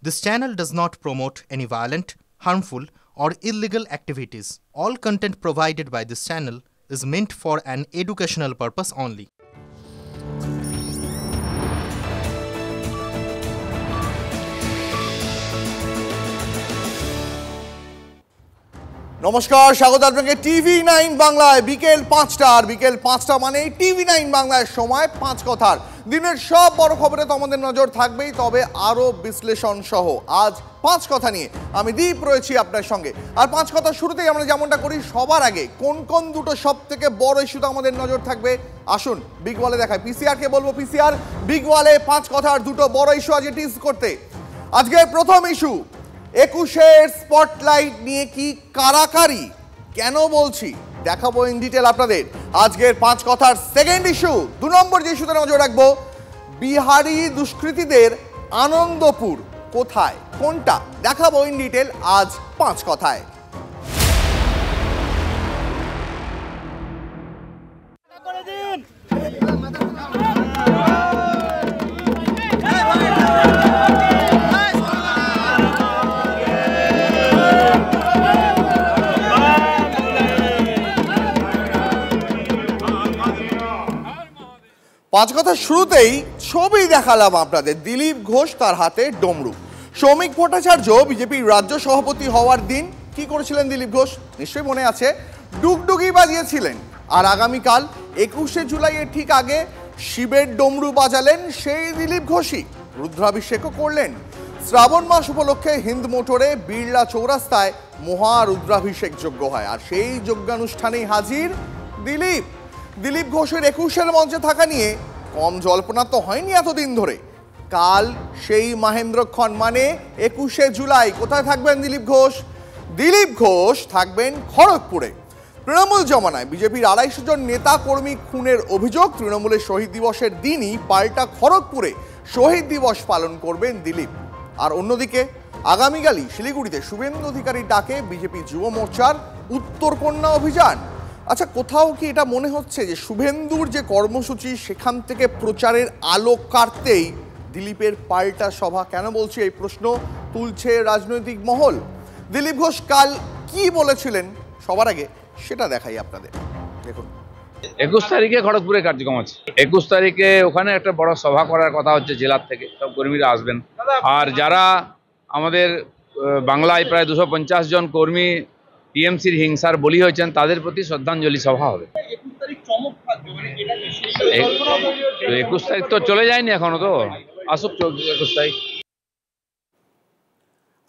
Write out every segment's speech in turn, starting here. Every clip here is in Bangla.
This channel does not promote any violent, harmful, or illegal activities. All content provided by this channel is meant for an educational purpose only. নমস্কার, স্বাগত আপনাকে TV9 বাংলায়। বিকেল 5টা বিকেল 5টা মানে TV9 বাংলায় সময় 5 কথার। দিনের সব বড় খবরে তো আমাদের নজর থাকবেই, তবে আরও বিশ্লেষণ সহ আজ 5 কথা নিয়ে আমি দীপ রয়েছি আপনার সঙ্গে। আর 5 কথা শুরুতেই আমরা যেমনটা করি, সবার আগে কোন কোন দুটো সব থেকে বড় ইস্যুতে আমাদের নজর থাকবে আসুন বিগ ওয়ালে দেখায়। পিসিআরকে বলবো, পিসিআর বিগ ওয়ালে 5 কথার দুটো বড় ইস্যু আজকে টিজ করতে। আজকের প্রথম ইস্যু, 21-এর স্পটলাইট নিয়ে কি কারাকারি, কেন বলছি দেখাবো ইন ডিটেল আপনাদের। আজকের 5 কথার সেকেন্ড ইস্যু, 2 নম্বর যে ইস্যুতে নজর রাখবো, বিহারি দুষ্কৃতীদের আনন্দপুর কোথায়, কোনটা দেখাবো ইন ডিটেল আজ 5 কথায়। পাঁচ কথা শুরুতেই ছবি দেখালাম আপনাদের। দিলীপ ঘোষ, তার হাতে ডমরু। শ্রমিক ভট্টাচার্য বিজেপির রাজ্য সভাপতি হওয়ার দিন কি করেছিলেন দিলীপ ঘোষ, নিশ্চয়ই মনে আছে, ডুগডুগি বাজিয়েছিলেন। আর আগামীকাল 21শে জুলাইয়ের ঠিক আগে শিবের ডমরু বাজালেন সেই দিলীপ ঘোষই, রুদ্রাভিষেকও করলেন। শ্রাবণ মাস উপলক্ষে হিন্দ মোটরে বিড়লা চৌরাস্তায় মহা রুদ্রাভিষেক যজ্ঞ হয়, আর সেই যজ্ঞানুষ্ঠানেই হাজির দিলীপ। দিলীপ ঘোষের 21-এর মঞ্চে থাকা নিয়ে কম জল্পনা তো হয়নি এতদিন ধরে। কাল সেই মহেন্দ্রক্ষণ মানে 21শে জুলাই। কোথায় থাকবেন দিলীপ ঘোষ? দিলীপ ঘোষ থাকবেন খড়গপুরে। তৃণমূল জমানায় বিজেপির 250 জন নেতা কর্মী খুনের অভিযোগ, তৃণমূলের শহীদ দিবসের দিনই পাল্টা খড়গপুরে শহীদ দিবস পালন করবেন দিলীপ। আর অন্যদিকে আগামীকালই শিলিগুড়িতে শুভেন্দু অধিকারীর ডাকে বিজেপি যুব মোর্চার উত্তরকন্যা অভিযান। আচ্ছা, কোথাও কি এটা মনে হচ্ছে যে শুভেন্দুর যে কর্মসূচি সেখান থেকে প্রচারের আলো কাটতেই দিলীপের পাল্টা সভা? কেন বলছি এই প্রশ্ন তুলছে রাজনৈতিক মহল। দিলীপ ঘোষ কাল কি বলেছিলেন সবার আগে সেটা দেখাই আপনাদের, দেখুন। 21 তারিখে খড়গপুরে কার্যক্রম আছে। 21 তারিখে ওখানে একটা বড় সভা করার কথা হচ্ছে, জেলার থেকে সব কর্মীরা আসবেন। আর যারা আমাদের বাংলায় প্রায় 250 জন কর্মী টিএমসির হিংসার বলি হয়েছেন, তাদের প্রতি শ্রদ্ধাঞ্জলি সভা হবে। 21 তারিখ তো চলে যায়নি এখনো, তো আসুক 21 তারিখ।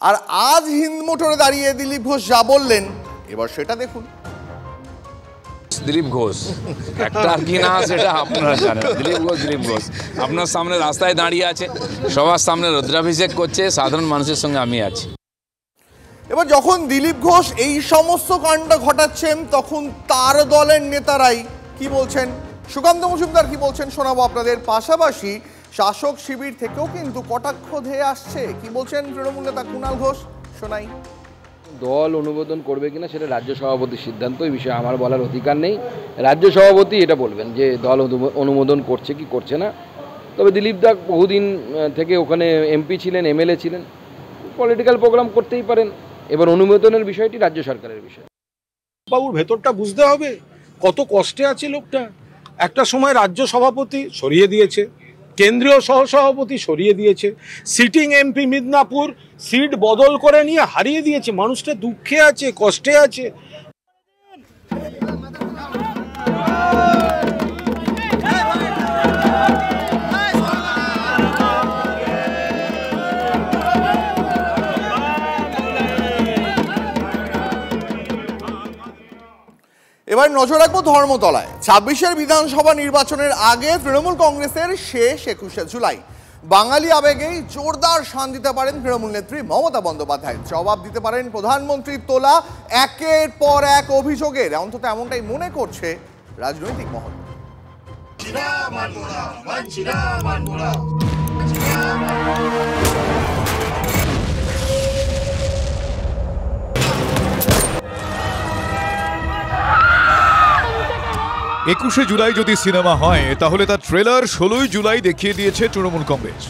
আর আজ হিন্দ মোটরে দাঁড়িয়ে দিলীপ ঘোষ যা বললেন এবার সেটা দেখুন। দিলীপ ঘোষ একটা কি না সেটা আপনারা জানেন। দিলীপ ঘোষ আপনার সামনে রাস্তায় দাঁড়িয়ে আছে, সবার সামনে রুদ্রাভিষেক করছে, সাধারণ মানুষের সঙ্গে আমি আছি। এবার যখন দিলীপ ঘোষ এই সমস্ত কাণ্ড ঘটাচ্ছেন, তখন তার দলের নেতারাই কি বলছেন, সুকান্ত মজুমদার কি বলছেন শোনাবো আপনাদের। পাশাপাশি শাসক শিবির থেকেও কিন্তু কটাক্ষ ধেয়ে আসছে। কি বলছেন তৃণমূল নেতা কুণাল ঘোষ, শোনাই। দল অনুমোদন করবে কিনা সেটা রাজ্য সভাপতির সিদ্ধান্ত, এই বিষয়ে আমার বলার অধিকার নেই। রাজ্য সভাপতি এটা বলবেন যে দল অনুমোদন করছে কি করছে না। তবে দিলীপ দা বহুদিন থেকে ওখানে এমপি ছিলেন, এমএলএ ছিলেন, পলিটিক্যাল প্রোগ্রাম করতেই পারেন। এবার অনুমোদনের বিষয়টি রাজ্য সরকারের বিষয়। বাবুর ভেতরটা বুঝতে হবে, কত কষ্টে আছে লোকটা। একটা সময় রাজ্য সভাপতি সরিয়ে দিয়েছে, কেন্দ্রীয় সহসভাপতি সরিয়ে দিয়েছে, সিটিং এমপি মিদনাপুর সিট বদল করে নিয়ে হারিয়ে দিয়েছে। মানুষটা দুঃখে আছে, কষ্টে আছে। এবার নজর রাখবো ধর্মতলায়। 26-এর বিধানসভা নির্বাচনের আগে তৃণমূল কংগ্রেসের শেষ 21শে জুলাই। বাঙালি আবেগেই জোরদার শান দিতে পারেন তৃণমূল নেত্রী মমতা বন্দ্যোপাধ্যায়, জবাব দিতে পারেন প্রধানমন্ত্রীর তোলা একের পর এক অভিযোগের, অন্তত এমনটাই মনে করছে রাজনৈতিক মহল। একুশে জুলাই যদি সিনেমা হয় তাহলে তার ট্রেলার 16ই জুলাই দেখিয়ে দিয়েছে তৃণমূল কংগ্রেস।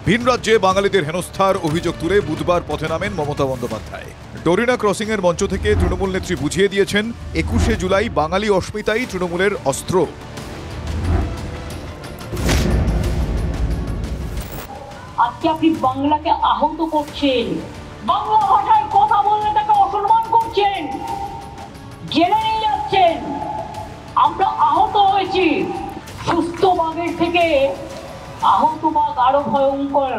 ভিন রাজ্যে বাঙালিদের হেনস্থার অভিযোগ তুলে বুধবার পথে নামেন মমতা বন্দ্যোপাধ্যায়। ডোরিনা ক্রসিং এর মঞ্চ থেকে তৃণমূল নেত্রী বুঝিয়ে দিয়েছেন 21শে জুলাই বাঙালি অস্মিতাই তৃণমূলের অস্ত্র। আজকে আপনি বাংলাকে আহত করছেন, বাংলা ভাষায় কথা বললে তাকে অসম্মান করছেন, জেনে নিয়ে যাচ্ছেন। আমরা আহত হয়েছি, সুস্থ বাঘের থেকে আহত বাঘ আরো ভয়ঙ্কর।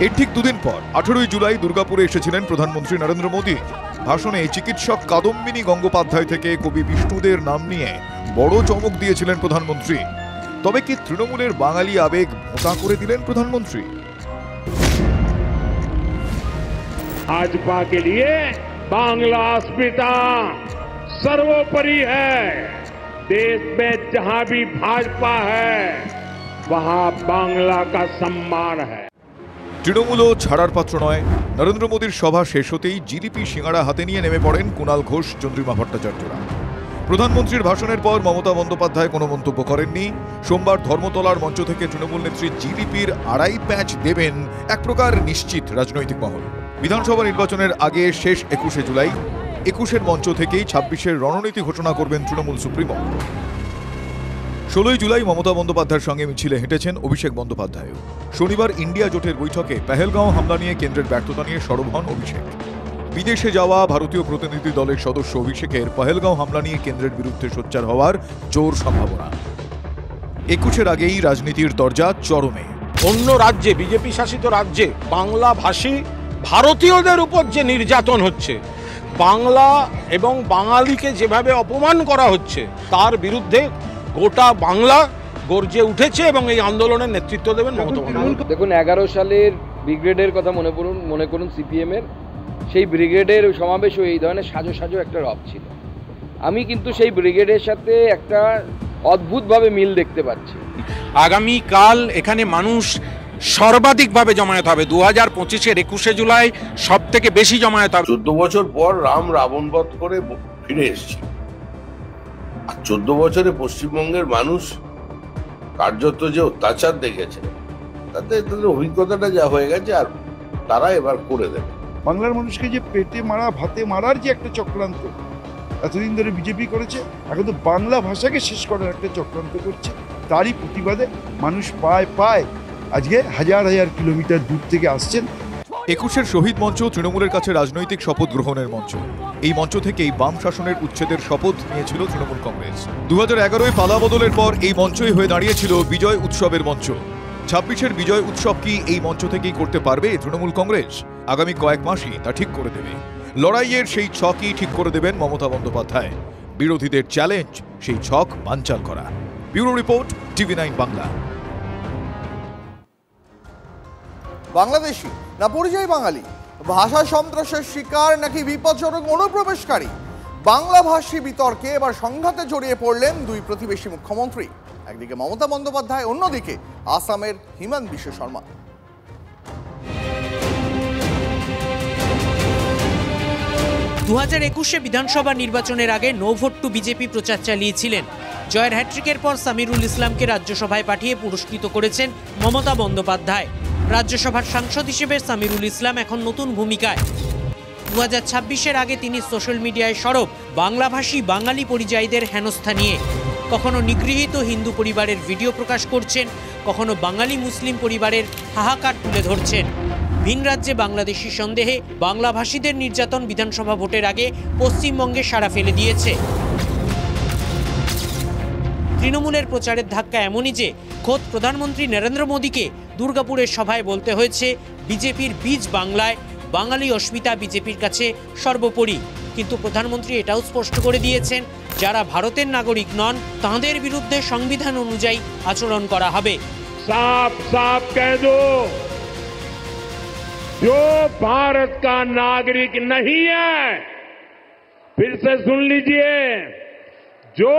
এর ঠিক দুদিন পর 18ই জুলাই দুর্গাপুরে এসেছিলেন প্রধানমন্ত্রী নরেন্দ্র মোদী। ভাষণে চিকিৎসক কাদম্বিনী গঙ্গোপাধ্যায় থেকে কবি বিষ্ণুদের নাম নিয়ে বড় চমক দিয়েছিলেন প্রধানমন্ত্রী। তবে কি তৃণমূলের বাঙালি আবেগ ভোঁতা করে দিলেন প্রধানমন্ত্রী? भाजपा के लिए बांग्ला अस्मिता सर्वोपरि है। देश में जहां भी भाजपा है वहां बांग्ला का सम्मान है। তৃণমূলও ছাড়ার পাত্র নয়। নরেন্দ্র মোদীর সভা শেষ হতেই জিলিপি সিঙ্গাড়া হাতে নিয়ে নেমে পড়েন কুণাল ঘোষ, চন্দ্রিমা ভট্টাচার্যরা। প্রধানমন্ত্রীর ভাষণের পর মমতা বন্দ্যোপাধ্যায় কোনো মন্তব্য করেননি। সোমবার ধর্মতলার মঞ্চ থেকে তৃণমূল নেত্রী জিলিপির 2.5 প্যাচ দেবেন এক প্রকার নিশ্চিত রাজনৈতিক মহল। বিধানসভা নির্বাচনের আগে শেষ 21শে জুলাই 21-এর মঞ্চ থেকেই 26-এর রণনীতি ঘোষণা করবেন তৃণমূল সুপ্রিমো। 16ই জুলাই মমতা বন্দ্যোপাধ্যায়ের সঙ্গে মিছিলে হেঁটেছেন অভিষেক বন্দ্যোপাধ্যায়। শনিবার ইন্ডিয়া জোটের বৈঠকে পেহেলগাঁও হামলা নিয়ে কেন্দ্রের ব্যর্থতা নিয়ে সরব হন অভিষেক। বিদেশে যাওয়া ভারতীয় প্রতিনিধি দলের সদস্য অভিষেকের পেহেলগাঁও হামলা নিয়ে কেন্দ্রের বিরুদ্ধে সোচ্চার হওয়ার জোর সম্ভাবনা। 21-এর আগেই রাজনীতির দরজা চরমে। অন্য রাজ্যে, বিজেপি শাসিত রাজ্যে বাংলা ভাষী ভারতীয়দের উপর যে নির্যাতন হচ্ছে, বাংলা এবং বাঙালিকে যেভাবে অপমান করা হচ্ছে, তার বিরুদ্ধে গোটা বাংলা গর্জে উঠেছে এবং এই আন্দোলনের নেতৃত্ব দেবেন মমতা বন্দ্যোপাধ্যায়। দেখুন 11 সালের ব্রিগেডের কথা মনে করুন সিপিএম এর সেই ব্রিগেডের সমাবেশও এই ধরনের সাজো একটা রব ছিল। আমি কিন্তু সেই ব্রিগেডের সাথে একটা অদ্ভুতভাবে মিল দেখতে পাচ্ছি। আগামীকাল এখানে মানুষ সর্বাধিকভাবে জমায়েত হবে। 2025-এর 21শে জুলাই সব থেকে বেশি জমায়েত হবে। 14 বছর পর রাম রাবণ বধ করে ফিরে এসেছে। আর 14 বছরে পশ্চিমবঙ্গের মানুষ কার্যত যে অত্যাচার দেখেছে, তাতে তাদের অভিজ্ঞতাটা যা হয়ে গেছে, আর তারা এবার করে দেবে। বাংলার মানুষকে যে পেটে মারা ভাতে মারার যে একটা চক্রান্ত এতদিন ধরে বিজেপি করেছে, এখন তো বাংলা ভাষাকে শেষ করার একটা চক্রান্ত করছে। তারই প্রতিবাদে মানুষ পায় আজকে হাজার কিলোমিটার দূর থেকে আসছেন। 21-এর শহীদ মঞ্চ তৃণমূলের কাছে রাজনৈতিক শপথ গ্রহণের মঞ্চ। এই মঞ্চ থেকেই বাম শাসনের উচ্ছেদের শপথ নিয়েছিল তৃণমূল কংগ্রেস। 2011-এ পালা বদলের পর এই মঞ্চই হয়ে দাঁড়িয়েছিল বিজয় উৎসবের মঞ্চ। 26-এর বিজয় উৎসব কি এই মঞ্চ থেকেই করতে পারবে তৃণমূল কংগ্রেস? আগামী কয়েক মাসই তা ঠিক করে দেবে। লড়াইয়ের সেই ছকই ঠিক করে দেবেন মমতা বন্দ্যোপাধ্যায়। বিরোধীদের চ্যালেঞ্জ সেই ছক বানচাল করা। Bureau report, TV9 Bangla. Bangladeshi না পরিযায়ী বাঙালি, ভাষা সন্ত্রাসের শিকার নাকি বিপজ্জনক অনুপ্রবেশকারী, বাংলাভাষী বিতর্কে এবার সংঘাতে জড়িয়ে পড়লেন দুই প্রতিবেশী মুখ্যমন্ত্রী। একদিকে মমতা বন্দ্যোপাধ্যায়, অন্যদিকে আসামের হিমন্ত বিশ্ব শর্মা। 2021-এ বিধানসভা নির্বাচনের আগে নো ভোট টু বিজেপি প্রচার চালিয়েছিলেন। জয়ের হ্যাট্রিকের পর সামিরুল ইসলামকে রাজ্যসভায় পাঠিয়ে পুরস্কৃত করেছেন মমতা বন্দ্যোপাধ্যায়। রাজ্যসভার সাংসদ হিসেবে সামিরুল ইসলাম এখন নতুন ভূমিকায়। 2026-এর আগে তিনি সোশ্যাল মিডিয়ায় সরব বাংলাভাষী বাঙালি পরিযায়ীদের হেনস্থা নিয়ে। কখনো নিগৃহীত হিন্দু পরিবারের ভিডিও প্রকাশ করছেন, কখনো বাঙালি মুসলিম পরিবারের হাহাকার তুলে ধরছেন। ভিন রাজ্যে বাংলাদেশি সন্দেহে বাংলাভাষীদের নির্যাতন বিধানসভা ভোটের আগে পশ্চিমবঙ্গে সাড়া ফেলে দিয়েছে। তৃণমূলের প্রচারের ধাক্কা এমনই যে খোদ প্রধানমন্ত্রী নরেন্দ্র মোদীকে দুর্গাপুরের সভায় বলতে হয়েছে বিজেপির বীজ বাংলায়, বাঙালি অস্মিতা বিজেপির কাছে সর্বোপরি। কিন্তু প্রধানমন্ত্রী এটাও স্পষ্ট করে দিয়েছেন, যারা ভারতের নাগরিক নন তাঁদের বিরুদ্ধে সংবিধান অনুযায়ী আচরণ করা হবে। साफ साफ कह दो, जो भारत का नागरिक नहीं है, फिर से सुन लीजिए, जो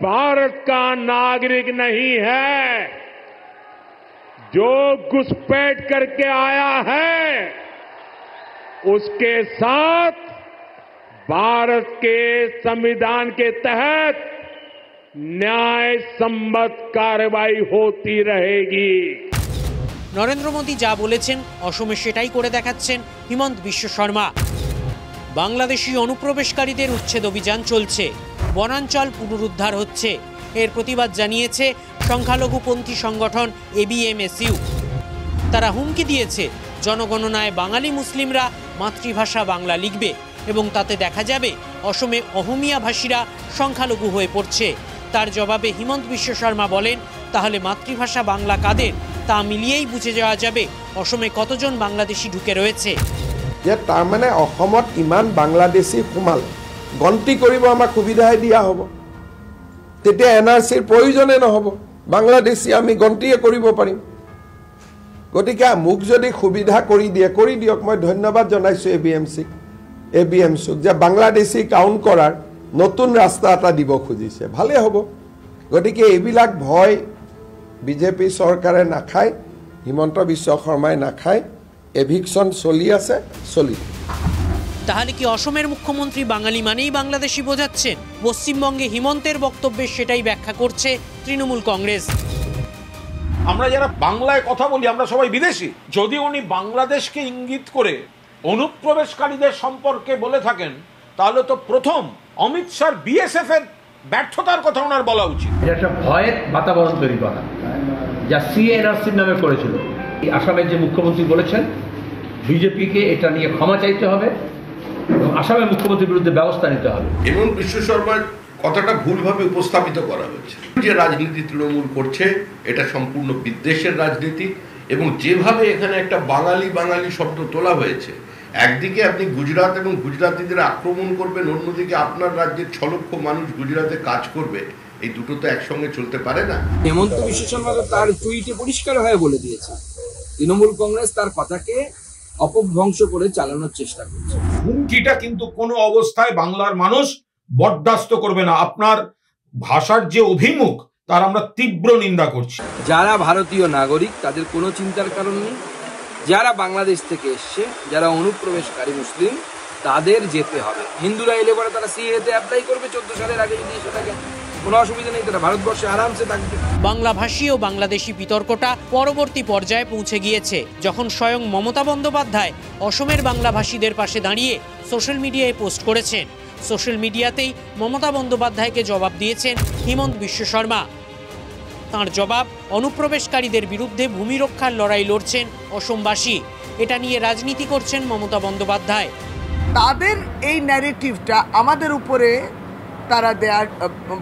भारत का नागरिक नहीं है, जो घुसपैठ करके आया है, उसके साथ भारत के संविधान के तहत न्याय सम्मत कार्रवाई होती रहेगी। নরেন্দ্র মোদী যা বলেছেন অসমে সেটাই করে দেখাচ্ছেন হিমন্ত বিশ্ব শর্মা। বাংলাদেশি অনুপ্রবেশকারীদের উচ্ছেদ অভিযান চলছে, বনাঞ্চল পুনরুদ্ধার হচ্ছে। এর প্রতিবাদ জানিয়েছে সংখ্যালঘুপন্থী সংগঠন ABMSU। তারা হুমকি দিয়েছে জনগণনায় বাঙালি মুসলিমরা মাতৃভাষা বাংলা লিখবে এবং তাতে দেখা যাবে অসমে অহমিয়া ভাষীরা সংখ্যালঘু হয়ে পড়ছে। তার জবাবে হিমন্ত বিশ্ব শর্মা বলেন, তাহলে মাতৃভাষা বাংলা কাদের তা মিলিয়েই বুঝে যাওয়া যাবে অসমে কতজন বাংলাদেশি ঢুকে রয়েছে। যে তার মানে অসমত ইমান বাংলাদেশী সোমাল গন্তি কৰিব আমাক সুবিধাই দিয়া হ'ব, তেতিয়া NRCৰ প্ৰয়োজনে নহ'ব, বাংলাদেশী আমি গন্তিয়ে কৰিব পাৰিম। গতিকে মোক যদি সুবিধা কৰি দিয়ক। মই ধন্যবাদ জনাইছোঁ ABMSক যে বাংলাদেশী কাউণ্ট কৰাৰ নতুন ৰাস্তা এটা দিব খুজিছে, ভালে হ'ব। গতিকে এইবিলাক ভয় বিজেপি চৰকাৰে নাখায়, হিমন্ত বিশ্ব শৰ্মাই নাখায়। এভিকশন চলি আছে, চলি। তাহলে কি অসমের মুখ্যমন্ত্রী বাঙালি মানেই বাংলাদেশি বোঝাচ্ছেন? পশ্চিমবঙ্গে হিমন্তের বক্তব্যে সেটাই ব্যাখ্যা করছে তৃণমূল কংগ্রেস। আমরা যারা বাংলায় কথা বলি আমরা সবাই বিদেশি। যদি উনি বাংলাদেশকে ইঙ্গিত করে অনুপ্রবেশকারীদের সম্পর্কে বলে থাকেন, তাহলে তো প্রথম অমিত শাহ BSF এর ব্যর্থতার কথা ওনার বলা উচিত। এটা একটা ভয়ের বাতাবরণ তৈরি করা, যা CNRCর নামে করেছিল। আসামের যে মুখ্যমন্ত্রী বলেছেন বিজেপিকে এটা নিয়ে ক্ষমা চাইতে হবে এবং আসামের মুখ্যমন্ত্রীর বিরুদ্ধে ব্যবস্থা নিতে হবে। হিমন্ত বিশ্ব শর্মার কথাটা ভুলভাবে উপস্থাপিত করা হয়েছে। যে রাজনীতি তৃণমূল করছে এটা সম্পূর্ণ বিদ্বেষের রাজনীতি, এবং যেভাবে এখানে একটা বাঙালি শব্দ তোলা হয়েছে, একদিকে আপনি গুজরাট এবং গুজরাটিদের আক্রমণ করবেন, অন্যদিকে আপনার রাজ্যের 6 লক্ষ মানুষ গুজরাটে কাজ করবে, এই দুটো তো একসঙ্গে চলতে পারে না। হেমন্ত বিশ্ব শর্মা তার টুইটে পরিষ্কার হয়ে বলে দিয়েছে তৃণমূল কংগ্রেস তার কথাকে অপভ্রংশ করে চালানোর চেষ্টা করছে। হুমকিটা কিন্তু কোনো অবস্থায় বাংলার মানুষ বরদাস্ত করবে না। আপনার ভাষার যে অভিমুখ তার আমরা তীব্র নিন্দা করছি। যারা ভারতীয় নাগরিক তাদের কোনো চিন্তার কারণ নেই, যারা বাংলাদেশ থেকে এসছে, যারা অনুপ্রবেশকারী মুসলিম, তাদের যেতে হবে। হিন্দুরা এলে পরে তারা CAA-তে অ্যাপ্লাই করবে 14 সালের আগে, যদি এসে থাকে কোনো অসুবিধা নেই, তারা ভারতবর্ষে আরামসে থাকবে। বাংলাভাষী ও বাংলাদেশি বিতর্কটা পরবর্তী পর্যায়ে পৌঁছে গিয়েছে যখন স্বয়ং মমতা বন্দ্যোপাধ্যায় অসমের বাংলাভাষীদের পাশে দাঁড়িয়ে সোশ্যাল মিডিয়ায় পোস্ট করেছেন। সোশ্যাল মিডিয়াতেই মমতা বন্দ্যোপাধ্যায়কে জবাব দিয়েছেন হিমন্ত বিশ্ব শর্মা। তাঁর জবাব, অনুপ্রবেশকারীদের বিরুদ্ধে ভূমি রক্ষার লড়াই লড়ছেন অসমবাসী। এটা নিয়ে রাজনীতি করছেন মমতা বন্দ্যোপাধ্যায়। তাদের এই ন্যারেটিভটা আমাদের উপরে তারা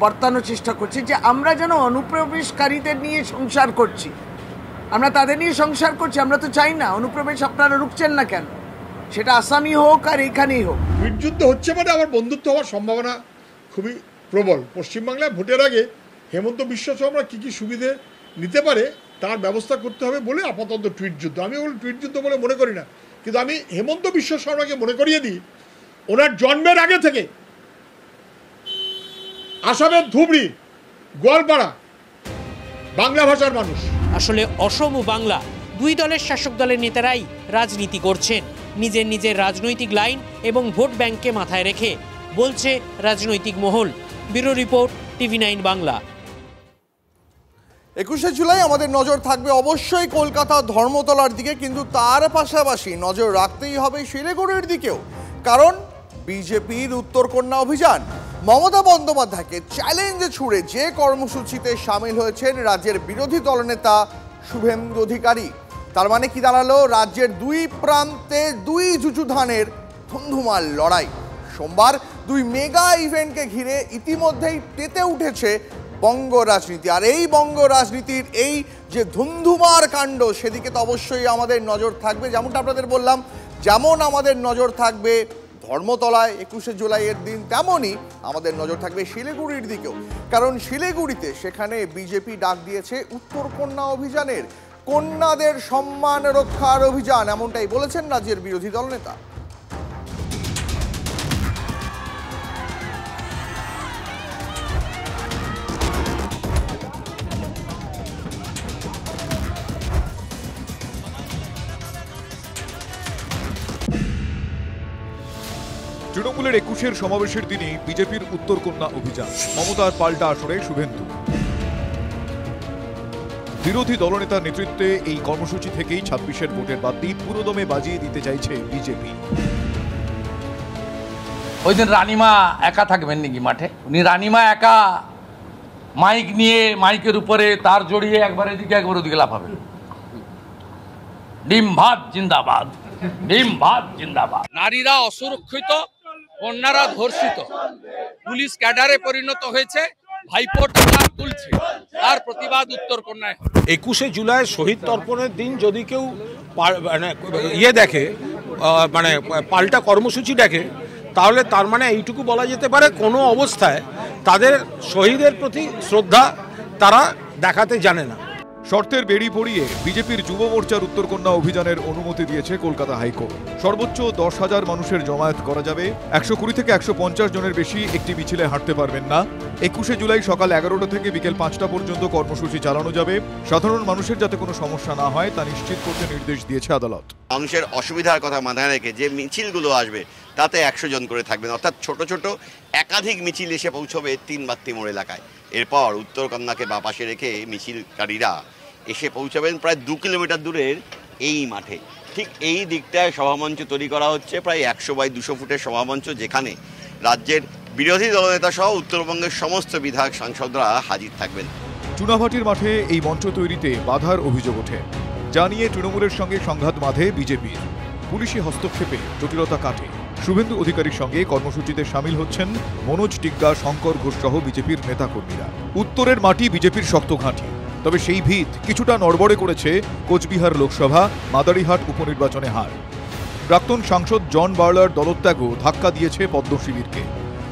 বর্তানোর চেষ্টা করছে যে আমরা যেন অনুপ্রবেশকারীদের নিয়ে সংসার করছি, আমরা তাদের নিয়ে সংসার করছি। আমরা তো চাই না অনুপ্রবেশ, আপনারা রুখছেন না কেন? সেটা আসামি হোক আর এখানেই হোক। যুদ্ধ হচ্ছে মানে আবার বন্ধুত্ব হওয়ার সম্ভাবনা খুবই প্রবল। পশ্চিমবাংলায় ভোটের আগে হেমন্ত বিশ্ব শর্মা কী কী সুবিধে নিতে পারে তার ব্যবস্থা করতে হবে বলে আপাতত টুইট যুদ্ধ। আমি ওগুলো টুইট যুদ্ধ বলে মনে করি না, কিন্তু আমি হেমন্ত বিশ্ব শর্মাকে মনে করিয়ে দিই, ওনার জন্মের আগে থেকে আসামের ধুবড়ি, গোয়ালপাড়া বাংলা ভাষার মানুষ। আসলে অসম ও বাংলা দুই দলের শাসক দলের নেতারাই রাজনীতি করছেন নিজের নিজের রাজনৈতিক লাইন এবং ভোট ব্যাংককে মাথায় রেখে, বলছে রাজনৈতিক মহল। Bureau report, TV9 Bangla. 21শে জুলাই আমাদের নজর থাকবে অবশ্যই কলকাতা ধর্মতলার দিকে, কিন্তু তার পাশাপাশি নজর রাখতেই হবে শিলিগুড়ির দিকেও, কারণ বিজেপির উত্তরকন্যা অভিযান। মমতা বন্দ্যোপাধ্যায়কে চ্যালেঞ্জ ছুড়ে যে কর্মসূচিতে সামিল হয়েছেন রাজ্যের বিরোধী দলনেতা শুভেন্দু অধিকারী, তার মানে কি দাঁড়ালো? রাজ্যের দুই প্রান্তে দুই যুযুধানের ধুন্ধুমার লড়াই। সোমবার দুই মেগা ইভেন্টকে ঘিরে ইতিমধ্যেই তেতে উঠেছে বঙ্গ রাজনীতি, আর এই বঙ্গ রাজনীতির এই যে ধুন্ধুমার কাণ্ড সেদিকে তো অবশ্যই আমাদের নজর থাকবে। যেমনটা আপনাদের বললাম, যেমন আমাদের নজর থাকবে ধর্মতলায় 21শে জুলাইয়ের দিন, তেমনই আমাদের নজর থাকবে শিলিগুড়ির দিকেও, কারণ শিলিগুড়িতে সেখানে বিজেপি ডাক দিয়েছে উত্তরকন্যা অভিযানের, কন্যাদের সম্মান রক্ষার অভিযান, এমনটাই বলেছেন রাজ্যের বিরোধী দলনেতা। তৃণমূলের 21-এর সমাবেশের দিনই বিজেপির উত্তরকন্যা অভিযান, মমতার পাল্টা আসরে শুভেন্দু। বিরোধী দলনেতার নেতৃত্বে এই কর্মসূচি থেকেই 26-এর ভোটের বাদ্যি পুরোদমে বাজিয়ে দিতে চাইছে বিজেপি। ওই দিন রানীমা একা থাকবেন নাকি মাঠে? উনি রানীমা একা মাইক নিয়ে মাইকের উপরে তার জড়িয়ে একবার এদিকে একবার ওদিকে লাফাবেন, ডিম ভাত জিন্দাবাদ, ডিম ভাত জিন্দাবাদ। নারীরা অসুরক্ষিত, কন্যারা ধর্ষিত, পুলিশ ক্যাডারে পরিণত হয়েছে, ভাইপো টাকা তুলছে, তার প্রতিবাদ উত্তরকন্যায়। 21শে জুলাই শহীদ তর্পণের দিন যদি কেউ মানে দেখে, মানে পাল্টা কর্মসূচি দেখে, তাহলে তার মানে এইটুকু বলা যেতে পারে কোনো অবস্থায় তাদের শহীদের প্রতি শ্রদ্ধা তারা দেখাতে জানে না। শর্তের বেড়ি পড়িয়ে বিজেপির যুব মোর্চার উত্তরকন্যা অভিযানের অনুমতি দিয়েছে কলকাতা হাইকোর্ট। সর্বোচ্চ 10,000 মানুষের জমায়েত করা যাবে। 120 থেকে 150 জনের বেশি একটি মিছিলে হাঁটতে পারবেন না। 21শে জুলাই সকাল 11টা থেকে বিকেল 5টা পর্যন্ত কর্মসূচি চালানো যাবে। সাধারণ মানুষের যাতে কোনো সমস্যা না হয় তা নিশ্চিত করতে নির্দেশ দিয়েছে আদালত। মানুষের অসুবিধার কথা মাথায় রেখে যে মিছিলগুলো আসবে তাতে 100 জন করে থাকবেন, অর্থাৎ ছোট ছোট একাধিক মিছিল এসে পৌঁছবে 3 বাত্তি মোড় এলাকায়। এরপর উত্তরকন্যাকে বা পাশে রেখে মিছিলকারীরা এসে পৌঁছাবেন প্রায় 2 কিলোমিটার দূরের এই মাঠে। ঠিক এই দিকটায় সভামঞ্চ তৈরি করা হচ্ছে, প্রায় 100x200 ফুটের সভামঞ্চ, যেখানে রাজ্যের বিরোধী দলনেতা সহ উত্তরবঙ্গের সমস্ত বিধায়ক সাংসদরা হাজির থাকবেন। চুনাভাটির মাঠে এই মঞ্চ তৈরিতে বাধার অভিযোগ ওঠে, যা নিয়ে তৃণমূলের সঙ্গে সংঘাত বাঁধে বিজেপির। পুলিশি হস্তক্ষেপে জটিলতা কাটে। শুভেন্দু অধিকারীর সঙ্গে কর্মসূচিতে সামিল হচ্ছেন মনোজ টিগ্গা, শঙ্কর ঘোষ সহ বিজেপির নেতাকর্মীরা। উত্তরের মাটি বিজেপির শক্ত ঘাঁটি, তবে সেই ভিত কিছুটা নড়বড়ে করেছে কোচবিহার লোকসভা মাদারিহাট উপনির্বাচনে হার। প্রাক্তন সাংসদ জন বার্লার দলত্যাগও ধাক্কা দিয়েছে পদ্ম শিবিরকে।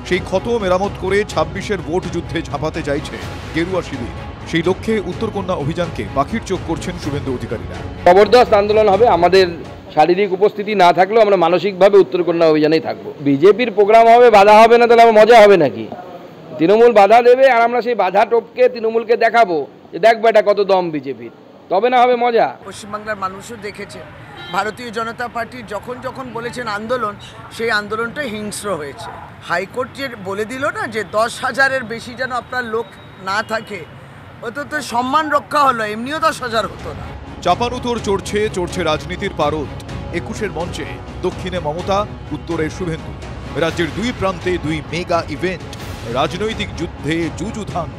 সেই ক্ষত মেরামত করে 26-এর ভোট যুদ্ধে ঝাঁপাতে চাইছে গেরুয়া শিবির। সেই লক্ষ্যে উত্তরকন্যা অভিযানকে পাখির চোখ করছেন শুভেন্দু অধিকারীরা। জবরদস্ত আন্দোলন হবে, আমাদের শারীরিক উপস্থিতি না থাকলেও আমরা মানসিকভাবে উত্তরকন্যা অভিযানেই থাকবো। বিজেপির প্রোগ্রাম হবে, বাধা হবে না, তাহলে আমার মজা হবে নাকি? তৃণমূল বাধা দেবে আর আমরা সেই বাধা টপকে তৃণমূলকে দেখাবো যে দেখবো এটা কত দম বিজেপির, তবে না হবে মজা। পশ্চিমবাংলার মানুষও দেখেছে ভারতীয় জনতা পার্টি যখন যখন বলেছেন আন্দোলন, সেই আন্দোলনটা হিংস্র হয়েছে। হাইকোর্ট যে বলে দিল না যে 10,000-এর বেশি যেন আপনার লোক না থাকে, ওতে তো সম্মান রক্ষা হলো, এমনিও 10,000 হতো না। চাপানুতোর চড়ছে রাজনীতির পারদ। 21-এর মঞ্চে দক্ষিণে মমতা, উত্তরে শুভেন্দু। রাজ্যের 2 প্রান্তে 2 মেগা ইভেন্ট, রাজনৈতিক যুদ্ধে যুযুধান।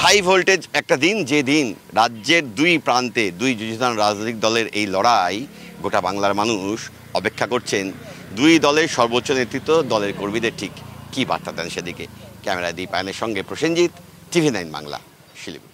হাই ভোল্টেজ একটা দিন, যে দিন রাজ্যের 2 প্রান্তে 2 যুযুধান রাজনৈতিক দলের এই লড়াই গোটা বাংলার মানুষ অপেক্ষা করছেন 2 দলের সর্বোচ্চ নেতৃত্ব দলের কর্মীদের ঠিক কী বার্তা দেন সেদিকে। ক্যামেরায় দীপায়নের সঙ্গে প্রসেনজিৎ, TV9 বাংলা, শিলিগুড়ি।